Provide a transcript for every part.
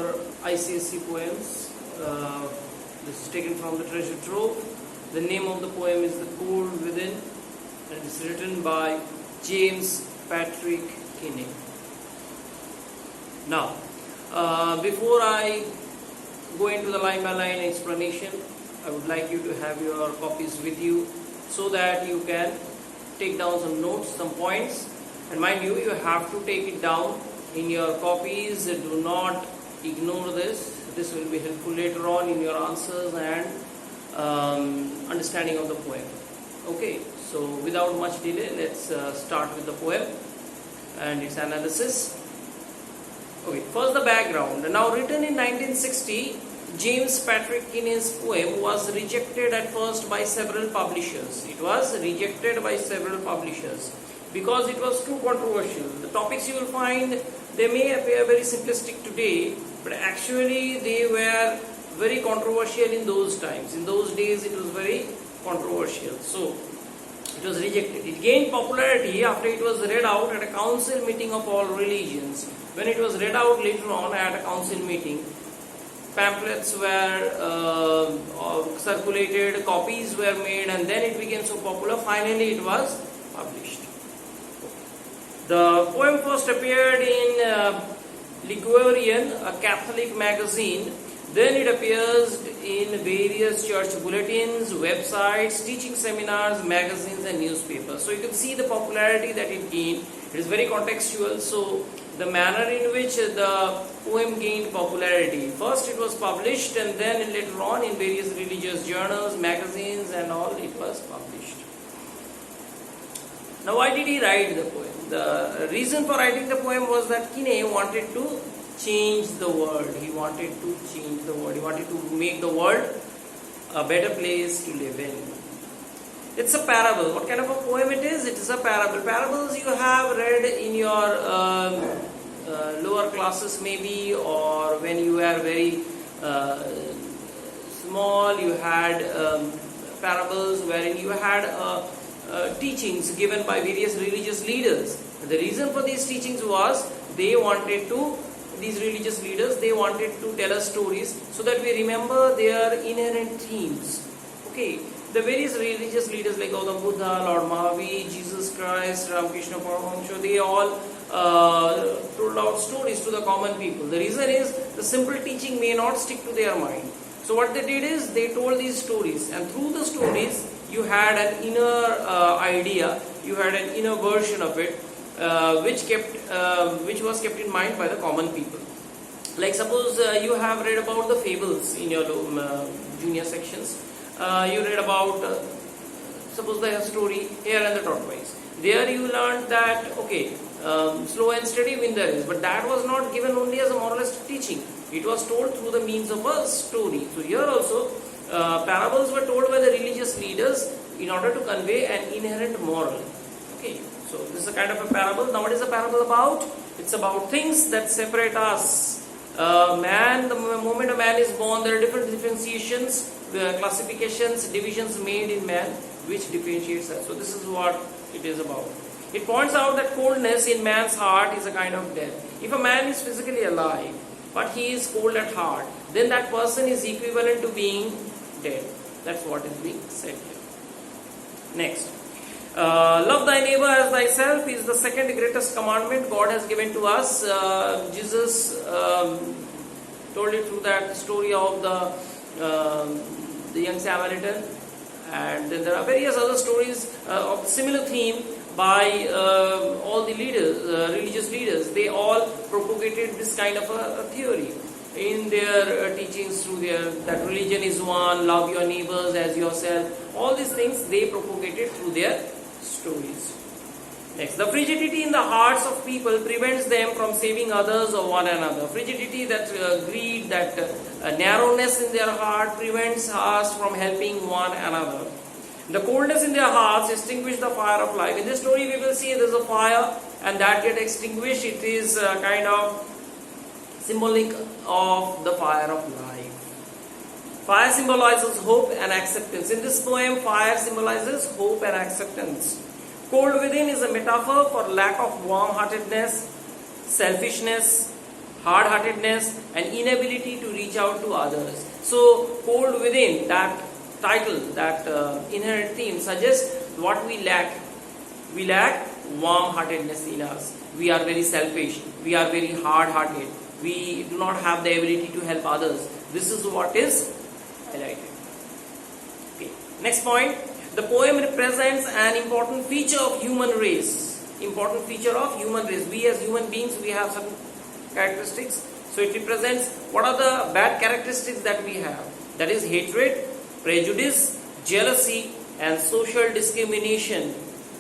your ICSE poems. This is taken from the Treasure Trove. The name of the poem is The Cold Within, and it's written by James Patrick Kinney. Now, before I go into the line by line explanation, I would like you to have your copies with you so that you can take down some notes, some points, and mind you, you have to take it down in your copies. Do not ignore this. This will be helpful later on in your answers and understanding of the poem. Okay, so without much delay, let's start with the poem and its analysis. Okay, first the background. Now, written in 1960, James Patrick Kinney's poem was rejected at first by several publishers. It was rejected by several publishers because it was too controversial. The topics you will find, they may appear very simplistic today, but actually they were very controversial in those times. In those days it was very controversial. So it was rejected. It gained popularity after it was read out at a council meeting of all religions. When it was read out later on at a council meeting, pamphlets were circulated, copies were made, and then it became so popular. Finally it was published. The poem first appeared in Ligurian, a Catholic magazine. Then it appears in various church bulletins, websites, teaching seminars, magazines and newspapers. So you can see the popularity that it gained. It is very contextual. So the manner in which the poem gained popularity. First it was published, and then later on in various religious journals, magazines and all, it was published. Now, why did he write the poem? The reason for writing the poem was that Kinney wanted to change the world. He wanted to change the world. He wanted to make the world a better place to live in. It's a parable. What kind of a poem it is? It is a parable. Parables you have read in your lower classes maybe, or when you were very small, you had parables wherein you had teachings given by various religious leaders. The reason for these teachings was these religious leaders, they wanted to tell us stories so that we remember their inherent themes. Okay, the various religious leaders like Gautam Buddha, Lord Mahavir, Jesus Christ, Ramakrishna Paramahamsa, they all told out stories to the common people. The reason is the simple teaching may not stick to their mind. So what they did is they told these stories, and through the stories you had an inner idea, you had an inner version of it, which was kept in mind by the common people. Like suppose you have read about the fables in your junior sections. You read about suppose the story Hare and the Tortoise. There you learned that slow and steady win the race, but that was not given only as a moralistic teaching. It was told through the means of a story. So here also parables were told by the religious leaders in order to convey an inherent moral. Okay, so this is a kind of a parable. Now what is a parable about? It's about things that separate us. Man, the moment a man is born, there are different differentiations, classifications, divisions made in man which differentiates us. So this is what it is about. It points out that coldness in man's heart is a kind of death. If a man is physically alive but he is cold at heart, then that person is equivalent to being dead. That's what is being said here. Next. Love thy neighbor as thyself is the second greatest commandment God has given to us. Jesus told it through that story of the young Samaritan, and then there are various other stories of similar theme by all the leaders, religious leaders. They all propagated this kind of a theory in their teachings through that religion is one, love your neighbors as yourself. All these things they propagated through their stories. Next, the frigidity in the hearts of people prevents them from saving others or one another. Frigidity, that greed, that narrowness in their heart prevents us from helping one another. The coldness in their hearts extinguish the fire of life. In this story we will see there is a fire and that gets extinguished. It is kind of symbolic of the fire of life. Fire symbolizes hope and acceptance. In this poem, fire symbolizes hope and acceptance. Cold within is a metaphor for lack of warm-heartedness, selfishness, hard-heartedness, and inability to reach out to others. So, cold within, that title, that inherent theme suggests what we lack. We lack warm-heartedness in us. We are very selfish. We are very hard-hearted. We do not have the ability to help others. This is what is highlighted. Okay. Next point. The poem represents an important feature of human race. Important feature of human race. We as human beings, we have certain characteristics. So it represents what are the bad characteristics that we have. That is hatred, prejudice, jealousy, and social discrimination.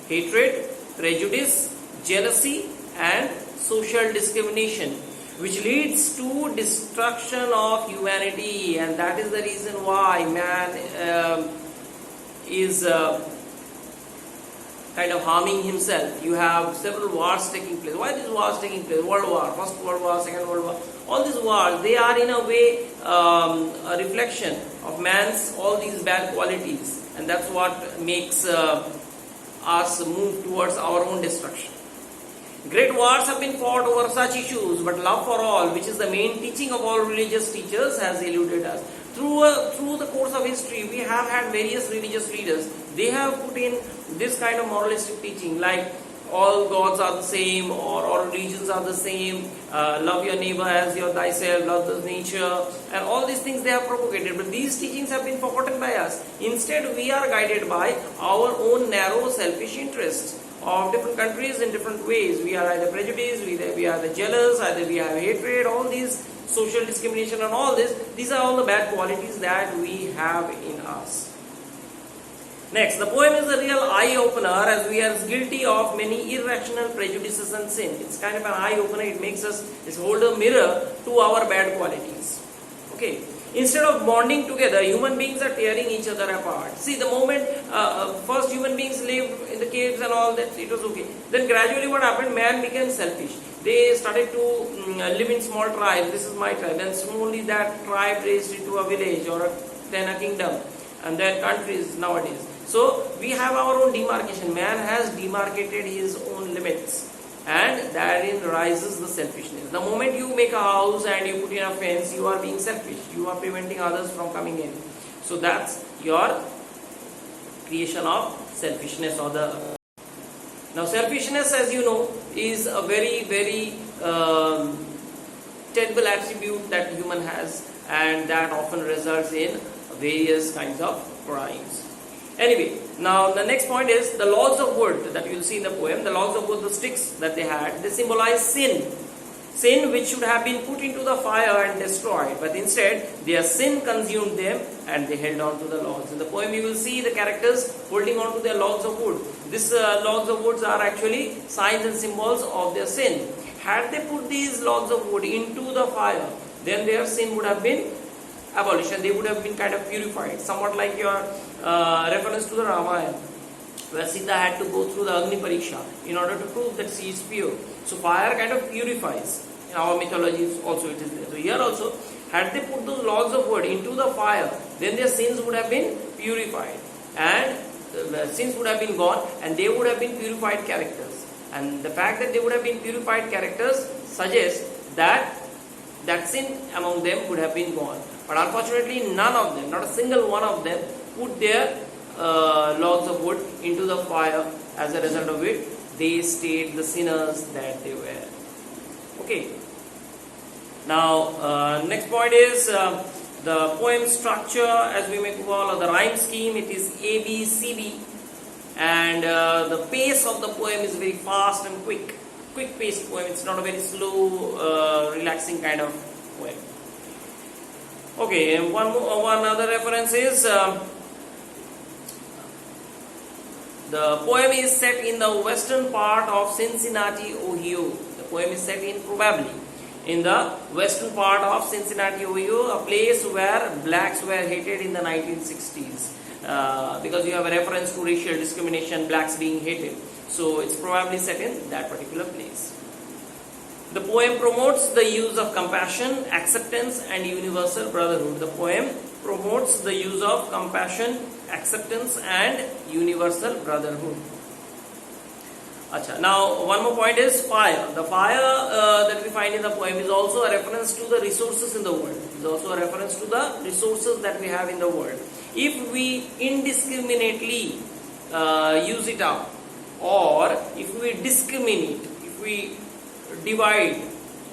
Hatred, prejudice, jealousy, and social discrimination, which leads to destruction of humanity, and that is the reason why man is kind of harming himself. You have several wars taking place. Why these wars taking place? World War, First World War, Second World War. All these wars, they are in a way a reflection of man's all these bad qualities, and that's what makes us move towards our own destruction. Great wars have been fought over such issues, but love for all, which is the main teaching of all religious teachers, has eluded us. Through the course of history, we have had various religious leaders. They have put in this kind of moralistic teaching, like all gods are the same, or all religions are the same, love your neighbor as your thyself, love the nature, and all these things they have propagated. But these teachings have been forgotten by us. Instead, we are guided by our own narrow, selfish interests of different countries in different ways. We are either prejudiced, we are either jealous, either we have hatred, all these social discrimination and all this. These are all the bad qualities that we have in us. Next, the poem is a real eye-opener as we are guilty of many irrational prejudices and sin. It's kind of an eye-opener. It makes us hold a mirror to our bad qualities. Okay. Instead of bonding together, human beings are tearing each other apart. See, the moment first human beings lived in the caves and all that, it was okay. Then gradually what happened? Man became selfish. They started to live in small tribes. This is my tribe. Then slowly that tribe raised into a village or then a kingdom, and then countries nowadays. So we have our own demarcation. Man has demarcated his own limits, and therein rises the selfishness. The moment you make a house and you put in a fence, you are being selfish. You are preventing others from coming in. So that's your creation of selfishness. Now selfishness, as you know, is a very, very terrible attribute that human has, and that often results in various kinds of crimes. Anyway, now the next point is the logs of wood that you will see in the poem. The logs of wood, the sticks that they had, they symbolize sin. Sin which should have been put into the fire and destroyed, but instead their sin consumed them and they held on to the logs. In the poem you will see the characters holding on to their logs of wood. These logs of wood are actually signs and symbols of their sin. Had they put these logs of wood into the fire, then their sin would have been abolished and they would have been kind of purified. Somewhat like your reference to the Ramayana, where Sita had to go through the Agni Pariksha in order to prove that she is pure. So fire kind of purifies. In our mythologies also it is there. So here also, had they put those logs of wood into the fire, then their sins would have been purified, and the sins would have been gone, and they would have been purified characters. And the fact that they would have been purified characters suggests that that sin among them would have been gone. But unfortunately, none of them, not a single one of them, put their logs of wood into the fire. As a result of it, they stayed the sinners that they were. Okay. Now, next point is the poem structure, as we may call, or the rhyme scheme. It is ABCB, and the pace of the poem is very fast and quick. Quick-paced poem. It's not a very slow, relaxing kind of poem. Okay, and one other reference is the poem is set in the western part of Cincinnati, Ohio. The poem is set in probably in the western part of Cincinnati, Ohio, a place where blacks were hated in the 1960s. Because you have a reference to racial discrimination, blacks being hated. So it's probably set in that particular place. The poem promotes the use of compassion, acceptance, and universal brotherhood. The poem promotes the use of compassion, acceptance, and universal brotherhood. Acha. Now one more point is fire. The fire that we find in the poem is also a reference to the resources in the world. Is also a reference to the resources that we have in the world. If we indiscriminately use it up, or if we discriminate, if we divide,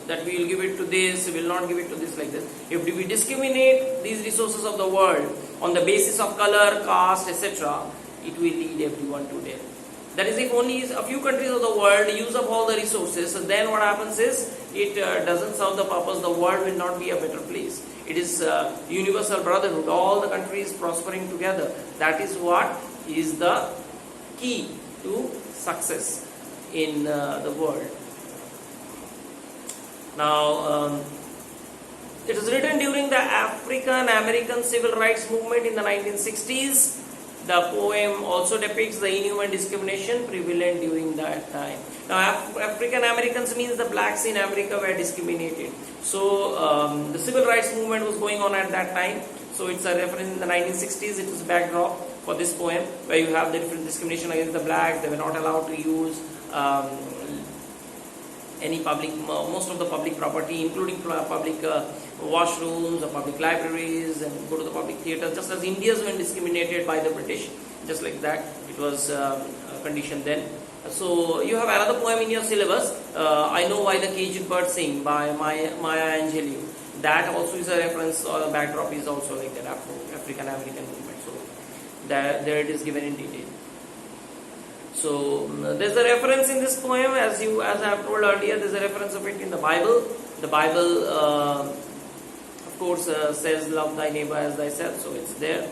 that we will give it to this, we will not give it to this, like this. If we discriminate these resources of the world on the basis of color, caste, etc., it will lead everyone to death. That is, if only a few countries of the world use up all the resources, then what happens is, it doesn't serve the purpose. The world will not be a better place. It is universal brotherhood, all the countries prospering together. That is what is the key to success in the world. Now, it was written during the African-American Civil Rights Movement in the 1960s. The poem also depicts the inhuman discrimination prevalent during that time. Now, African Americans means the blacks in America were discriminated. So, the civil rights movement was going on at that time. So, it's a reference in the 1960s. It was backdrop for this poem, where you have the different discrimination against the blacks. They were not allowed to use any public, most of the public property, including public washrooms or public libraries, and go to the public theatre, just as Indians were discriminated by the British, just like that it was a condition then. So you have another poem in your syllabus, I Know Why the Caged Bird Sing, by Maya Angelou. That also is a reference, or the backdrop is also like that, African American movement. So there it is given in detail. So there's a reference in this poem, as I have told earlier, there's a reference of it in the Bible. The Bible, of course, says, "Love thy neighbor as thyself," so it's there.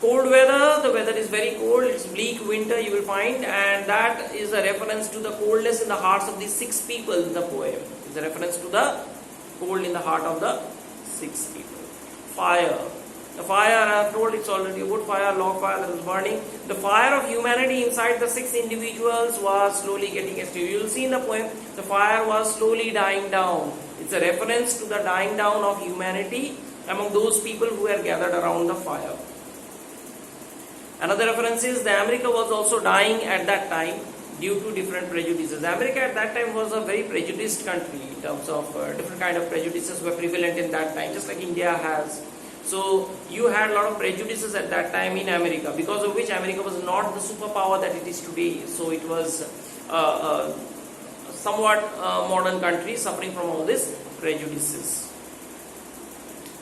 Cold weather, the weather is very cold, it's bleak winter, you will find, and that is a reference to the coldness in the hearts of these 6 people in the poem. It's a reference to the cold in the heart of the 6 people. Fire. The fire, I have told, it's already a wood fire, log fire that was burning. The fire of humanity inside the 6 individuals was slowly getting extinguished. You will see in the poem, the fire was slowly dying down. It's a reference to the dying down of humanity among those people who were gathered around the fire. Another reference is that America was also dying at that time due to different prejudices. America at that time was a very prejudiced country in terms of different kind of prejudices were prevalent in that time, just like India has. So you had a lot of prejudices at that time in America, because of which America was not the superpower that it is today. So it was a somewhat modern country suffering from all these prejudices.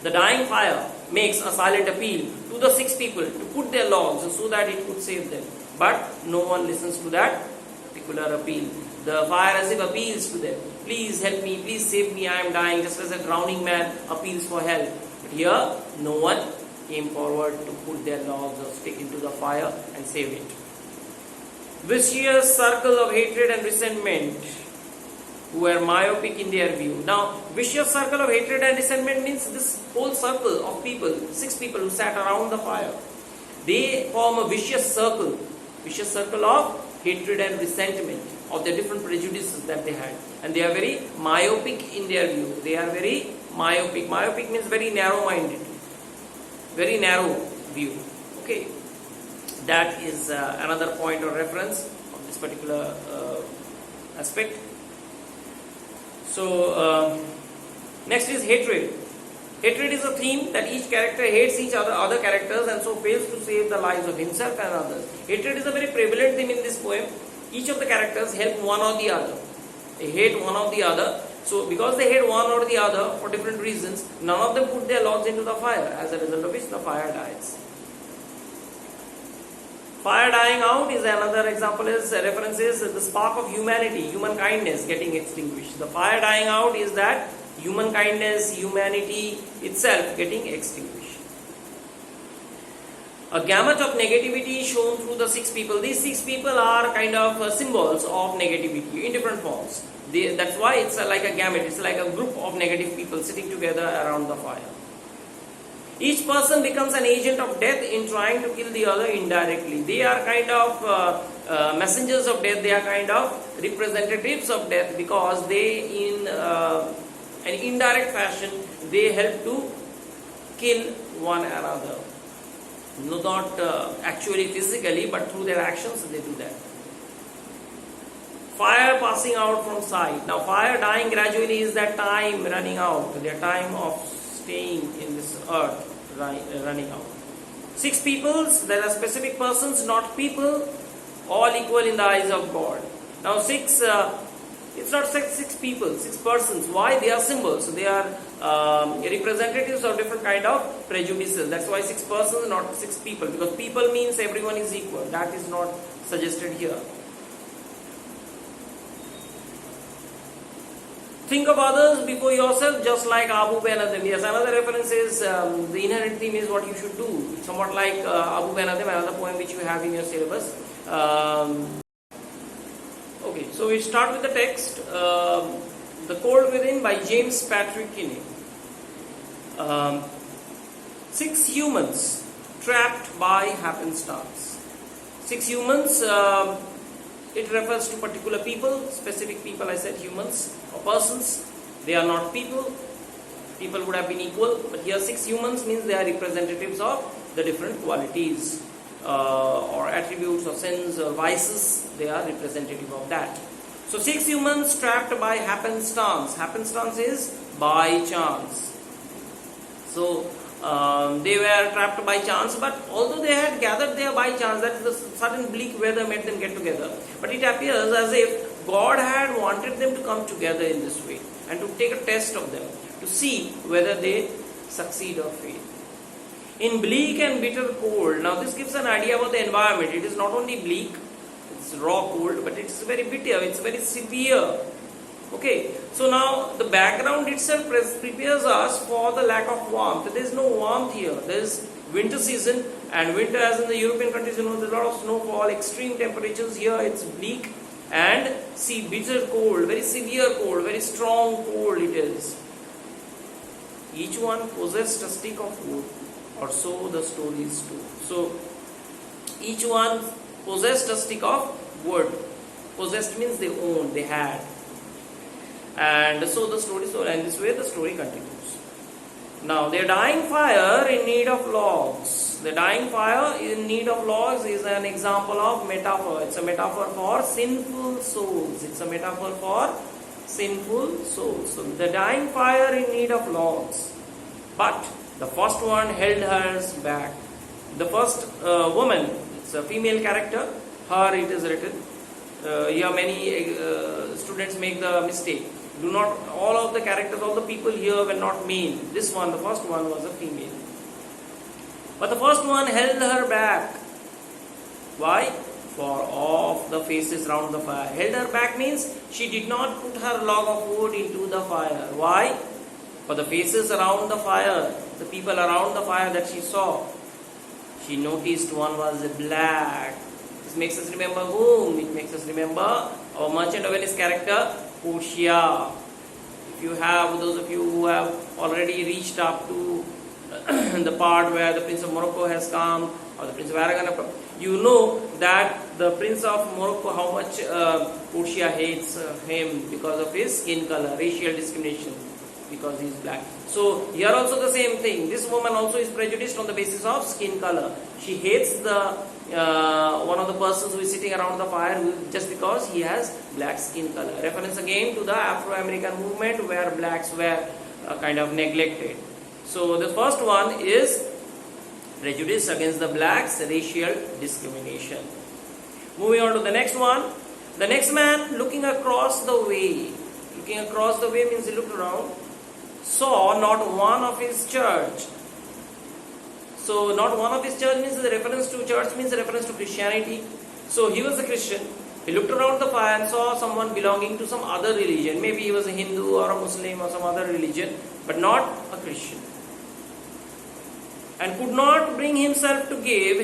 The dying fire makes a silent appeal to the 6 people to put their logs so that it could save them. But no one listens to that particular appeal. The fire as if appeals to them. Please help me, please save me, I am dying, just as a drowning man appeals for help. But here, no one came forward to put their logs or stick into the fire and save it. Vicious circle of hatred and resentment, who were myopic in their view. Now, vicious circle of hatred and resentment means this whole circle of people, 6 people who sat around the fire. They form a vicious circle of hatred and resentment of the different prejudices that they had. And they are very myopic in their view. They are very myopic. Myopic means very narrow-minded, very narrow view. Okay, that is another point or reference of this particular aspect. So next is hatred. Hatred is a theme that each character hates each other characters, and so fails to save the lives of himself and others. Hatred is a very prevalent theme in this poem. Each of the characters help one or the other. They hate one or the other. So because they hate one or the other for different reasons, none of them put their logs into the fire, as a result of which the fire dies. Fire dying out is another example, is references the spark of humanity, human kindness getting extinguished. The fire dying out is that human kindness, humanity itself getting extinguished. A gamut of negativity shown through the 6 people. These 6 people are kind of symbols of negativity in different forms. That's why it's like a gamut, it's like a group of negative people sitting together around the fire. Each person becomes an agent of death in trying to kill the other indirectly. They are kind of messengers of death, they are kind of representatives of death, because they, in an indirect fashion, they help to kill one another. Not actually physically, but through their actions they do that. Fire passing out from sight. Now fire dying gradually is that time running out, their time of staying in this earth running out. 6 peoples, there are specific persons, not people, all equal in the eyes of God. Now 6, it's not 6 people, 6 persons. Why? They are symbols. They are representatives of different kind of prejudices. That's why 6 persons, not 6 people. Because people means everyone is equal. That is not suggested here. Think of others before yourself, just like Abu Ben Adhem. Yes, another reference is the inherent theme is what you should do. It's somewhat like Abu Ben Adhem, another poem which you have in your syllabus. Okay, so we start with the text. The Cold Within by James Patrick Kinney. 6 humans trapped by happenstance. 6 humans. It refers to particular people, specific people. I said humans or persons. They are not people. People would have been equal, but here 6 humans means they are representatives of the different qualities or attributes or sins or vices. They are representative of that. So 6 humans trapped by happenstance. Happenstance is by chance. So they were trapped by chance, but although they had gathered there by chance, that is the sudden bleak weather made them get together. But it appears as if God had wanted them to come together in this way and to take a test of them, to see whether they succeed or fail. In bleak and bitter cold, now this gives an idea about the environment. It is not only bleak, it's raw cold, but it's very bitter, it's very severe. Okay, so now the background itself prepares us for the lack of warmth. There is no warmth here. There is winter season, and winter, as in the European countries, there's a lot of snowfall, extreme temperatures. Here it's bleak and see bitter cold, very severe cold, very strong cold it is. Each one possessed a stick of wood, or so the story is told. So each one possessed a stick of wood. Possessed means they owned, they had. And so the story, and this way the story continues. Now, their dying fire in need of logs. The dying fire in need of logs is an example of metaphor. It's a metaphor for sinful souls. It's a metaphor for sinful souls. So, the dying fire in need of logs. But the first one held hers back. The first woman, it's a female character. Her it is written. Here many students make the mistake. Do not, all of the characters, all the people here were not male. This one, the first one, was a female. But the first one held her back. Why? For off the faces round the fire. Held her back means she did not put her log of wood into the fire. Why? For the faces around the fire, the people around the fire that she saw, she noticed one was black. This makes us remember whom? It makes us remember our Merchant of Venice character, Portia. If you have, those of you who have already reached up to the part where the Prince of Morocco has come, or the Prince of Aragon, you know that the Prince of Morocco, how much Portia hates him because of his skin color, racial discrimination, because he is black. So here also the same thing. This woman also is prejudiced on the basis of skin color. She hates the one of the persons who is sitting around the fire just because he has black skin color. Reference again to the Afro-American movement where blacks were kind of neglected. So the first one is prejudice against the blacks, racial discrimination. Moving on to the next one. The next man looking across the way. Looking across the way means he looked around. Saw not one of his church. So not one of his church means the reference to church means the reference to Christianity. So he was a Christian. He looked around the fire and saw someone belonging to some other religion. Maybe he was a Hindu or a Muslim or some other religion, but not a Christian. And could not bring himself to give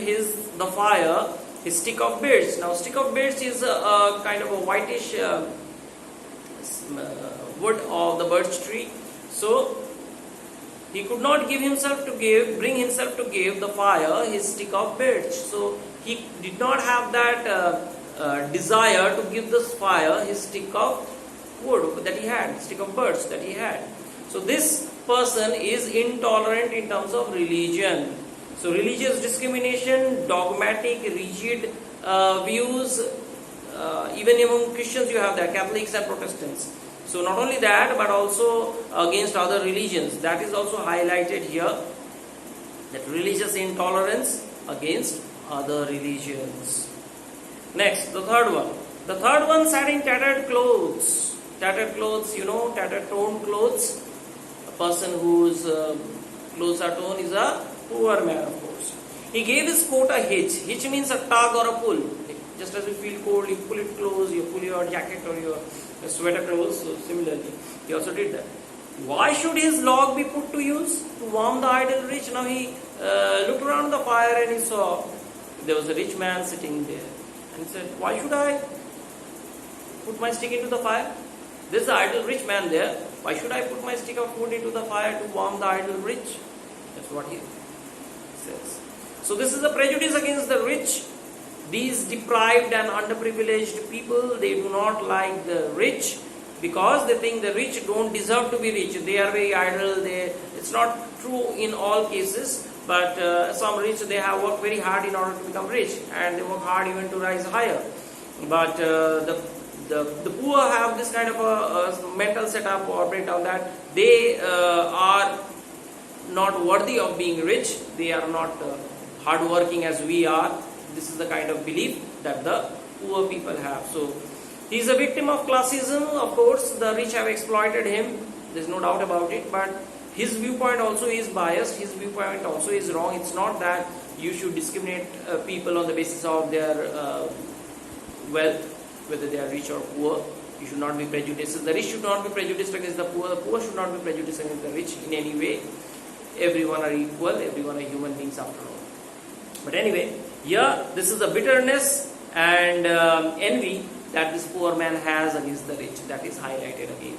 the fire his stick of birch. Now stick of birch is a kind of a whitish wood of the birch tree. So he could not bring himself to give the fire his stick of birch. So he did not have that desire to give this fire his stick of wood that he had, stick of birch that he had. So this person is intolerant in terms of religion. So religious discrimination, dogmatic, rigid views, even among Christians you have that, Catholics and Protestants. So not only that, but also against other religions. That is also highlighted here, that religious intolerance against other religions. Next, the third one. The third one sat in tattered clothes. Tattered clothes, tattered torn clothes. A person whose clothes are torn is a poor man, of course. He gave his coat a hitch. Hitch means a tug or a pull. Just as you feel cold, you pull it close, you pull your jacket or your sweater close. So similarly, he also did that. Why should his log be put to use? To warm the idle rich. Now he looked around the fire and he saw there was a rich man sitting there. And he said, why should I put my stick into the fire? There's the idle rich man there. Why should I put my stick of wood into the fire to warm the idle rich? That's what he says. So this is a prejudice against the rich. These deprived and underprivileged people, they do not like the rich because they think the rich don't deserve to be rich. They are very idle. It's not true in all cases, but some rich, they have worked very hard in order to become rich, and they work hard even to rise higher. But the poor have this kind of a mental setup or breakdown that they are not worthy of being rich. They are not hardworking as we are. This is the kind of belief that the poor people have. So he is a victim of classism. Of course, the rich have exploited him. There's no doubt about it. But his viewpoint also is biased. His viewpoint also is wrong. It's not that you should discriminate people on the basis of their wealth, whether they are rich or poor. You should not be prejudiced. The rich should not be prejudiced against the poor. The poor should not be prejudiced against the rich in any way. Everyone are equal. Everyone are human beings after all. But anyway, here this is the bitterness and envy that this poor man has against the rich. That is highlighted again.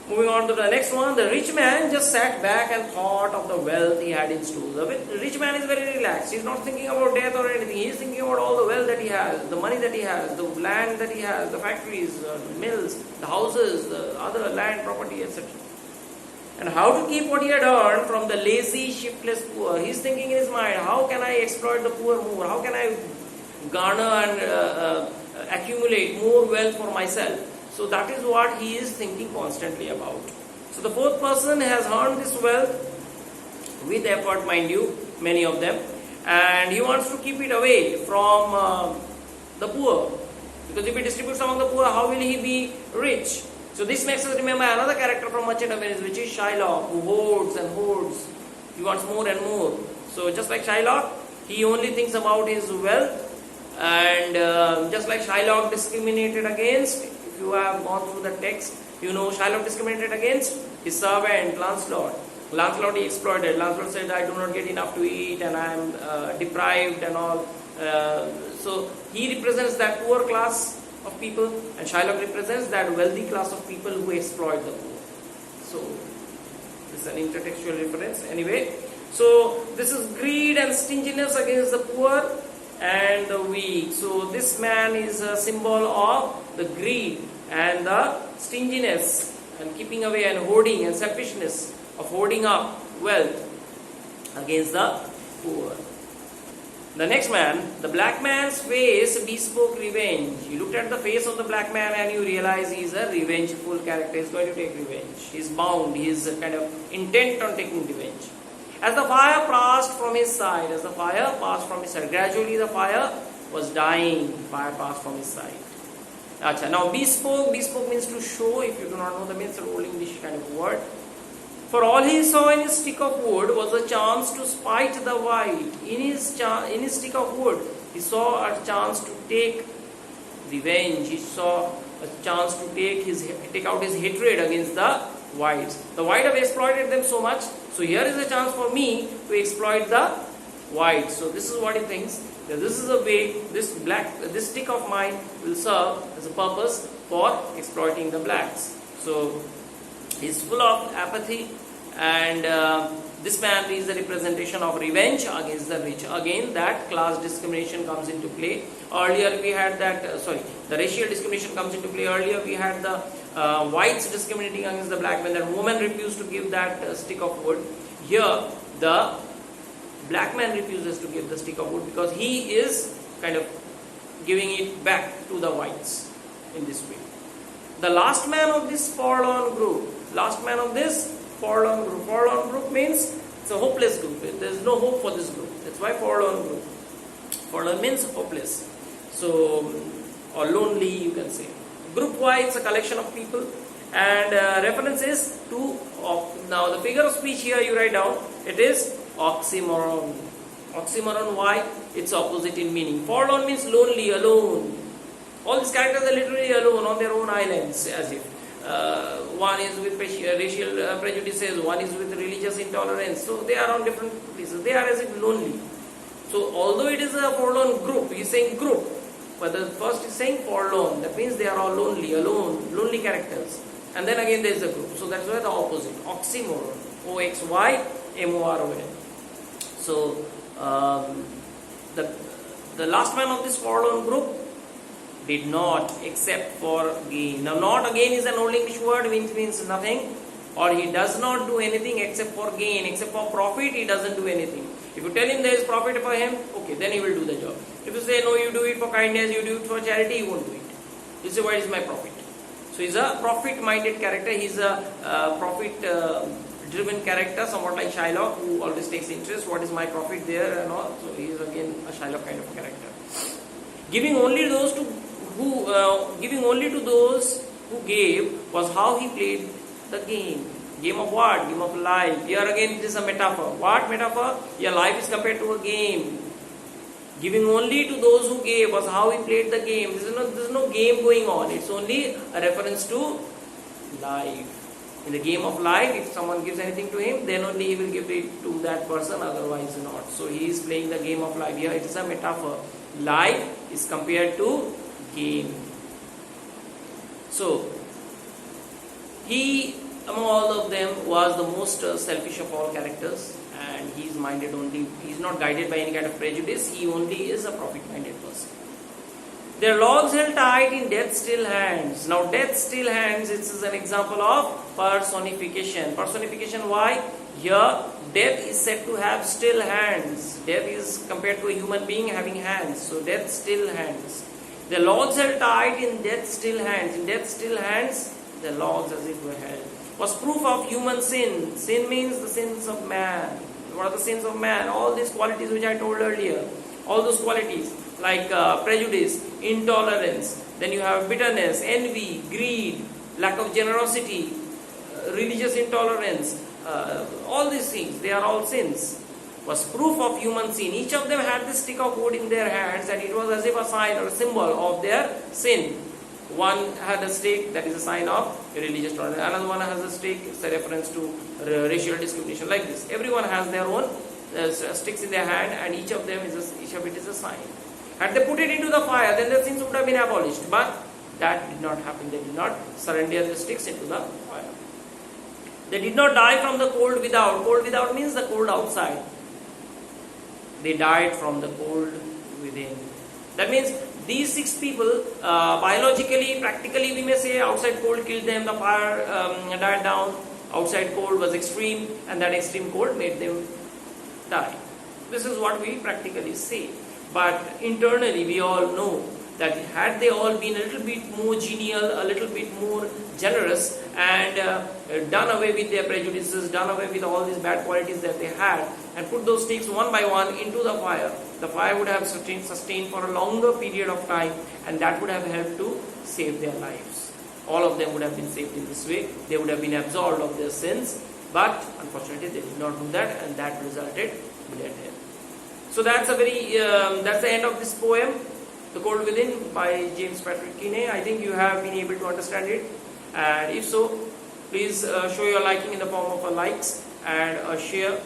Moving on to the next one. The rich man just sat back and thought of the wealth he had in store. The rich man is very relaxed. He is not thinking about death or anything. He is thinking about all the wealth that he has, the money that he has, the land that he has, the factories, the mills, the houses, the other land, property, etc. And how to keep what he had earned from the lazy, shiftless poor. He is thinking in his mind, how can I exploit the poor more? How can I garner and accumulate more wealth for myself? So that is what he is thinking constantly about. So the fourth person has earned this wealth with effort, mind you, many of them, and he wants to keep it away from the poor. Because if he distributes among the poor, how will he be rich? So this makes us remember another character from Merchant of Venice, which is Shylock, who hoards and hoards. He wants more and more. So just like Shylock, he only thinks about his wealth, and just like Shylock discriminated against, if you have gone through the text, you know Shylock discriminated against his servant Lancelot. Lancelot he exploited. Lancelot said, I do not get enough to eat and I am deprived and all. So he represents that poor class of people, and Shylock represents that wealthy class of people who exploit the poor. So this is an intertextual reference. Anyway, so this is greed and stinginess against the poor and the weak. So this man is a symbol of the greed and the stinginess and keeping away and hoarding and selfishness of hoarding up wealth against the poor. The next man, the black man's face bespoke revenge. You looked at the face of the black man and you realize he is a revengeful character. He is going to take revenge. He is bound. He is kind of intent on taking revenge. As the fire passed from his side, gradually the fire was dying. Fire passed from his side. Achha. Now bespoke means to show. If you do not know the means, it's an old English kind of word. For all he saw in his stick of wood was a chance to spite the white. In his stick of wood, he saw a chance to take revenge. He saw a chance to take out his hatred against the whites. The white have exploited them so much. So here is a chance for me to exploit the whites. So this is what he thinks. That this is a way. This stick of mine will serve as a purpose for exploiting the blacks. So he's full of apathy, and this man is the representation of revenge against the rich. Again, that class discrimination comes into play. Earlier we had that, the racial discrimination comes into play. Earlier we had the whites discriminating against the black men. That woman refused to give that stick of wood. Here, the black man refuses to give the stick of wood because he is kind of giving it back to the whites in this way. The last man of this forlorn group, forlorn group means it's a hopeless group. There is no hope for this group. That's why forlorn group. Forlorn means hopeless. So, or lonely, you can say. Group Y, it's a collection of people, and reference is to, now the figure of speech here you write down, it is oxymoron. Oxymoron, why? It's opposite in meaning. Forlorn means lonely, alone. All these characters are literally alone on their own islands, as if. One is with racial prejudices, one is with religious intolerance. So they are on different places. They are as if lonely. So although it is a forlorn group, he is saying group. But the first is saying forlorn. That means they are all lonely, alone, lonely characters. And then again there is a group. So that's why the opposite. Oxymoron. O-X-Y-M-O-R-O-N. So the last man of this forlorn group did not except for gain. Now not again is an old English word which means nothing, or he does not do anything except for gain, except for profit, he doesn't do anything. If you tell him there is profit for him, okay, then he will do the job. If you say no, you do it for kindness, you do it for charity, he won't do it. You say, what is my profit? So he's a profit-minded character, he's a profit-driven character, somewhat like Shylock, who always takes interest, what is my profit there and all. So he is again a Shylock kind of character. Giving only to those who gave was how he played the game. Game of what? Game of life. Here again it is a metaphor. What metaphor? Your life is compared to a game. Giving only to those who gave was how he played the game. There is no game going on. It's only a reference to life. In the game of life, if someone gives anything to him, then only he will give it to that person, otherwise not. So he is playing the game of life. Here it is a metaphor. Life is compared to game. So he, among all of them, was the most selfish of all characters, and he is minded only, he is not guided by any kind of prejudice, he only is a profit-minded person. Their logs held tight in death's still hands. Now death's still hands, this is an example of personification. Personification, why? Here, death is said to have still hands. Death is compared to a human being having hands. So death's still hands. The logs held tight in death's still hands. In death's still hands, the logs as it were held. Was proof of human sin. Sin means the sins of man. What are the sins of man? All these qualities which I told earlier. All those qualities like prejudice, intolerance, then you have bitterness, envy, greed, lack of generosity, religious intolerance, all these things, they are all sins. Was proof of human sin. Each of them had this stick of wood in their hands, and it was as if a sign or a symbol of their sin. One had a stake, that is a sign of religious tolerance. Another one has a stake, it's a reference to racial discrimination, like this. Everyone has their own sticks in their hand, and each of it is a sign. Had they put it into the fire, then the sins would have been abolished. But that did not happen. They did not surrender the sticks into the fire. They did not die from the cold without. Cold without means the cold outside. They died from the cold within. That means these 6 people, biologically, practically, we may say outside cold killed them, the fire died down, outside cold was extreme, and that extreme cold made them die. This is what we practically say. But internally, we all know that had they all been a little bit more genial, a little bit more generous, and done away with their prejudices, done away with all these bad qualities that they had, and put those sticks one by one into the fire would have sustained for a longer period of time, and that would have helped to save their lives. All of them would have been saved in this way. They would have been absolved of their sins, but unfortunately they did not do that, and that resulted in their death. So that's the end of this poem, The Cold Within by James Patrick Kinney. I think you have been able to understand it, and if so, please show your liking in the form of a likes and a share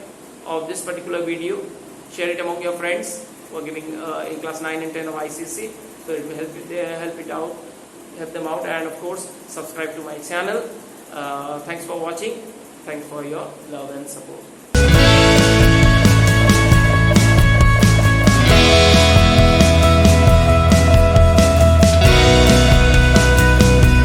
of this particular video. Share it among your friends who are giving in class 9 and 10 of ICC, so it will help them out, and of course subscribe to my channel. Thanks for watching. Thanks for your love and support.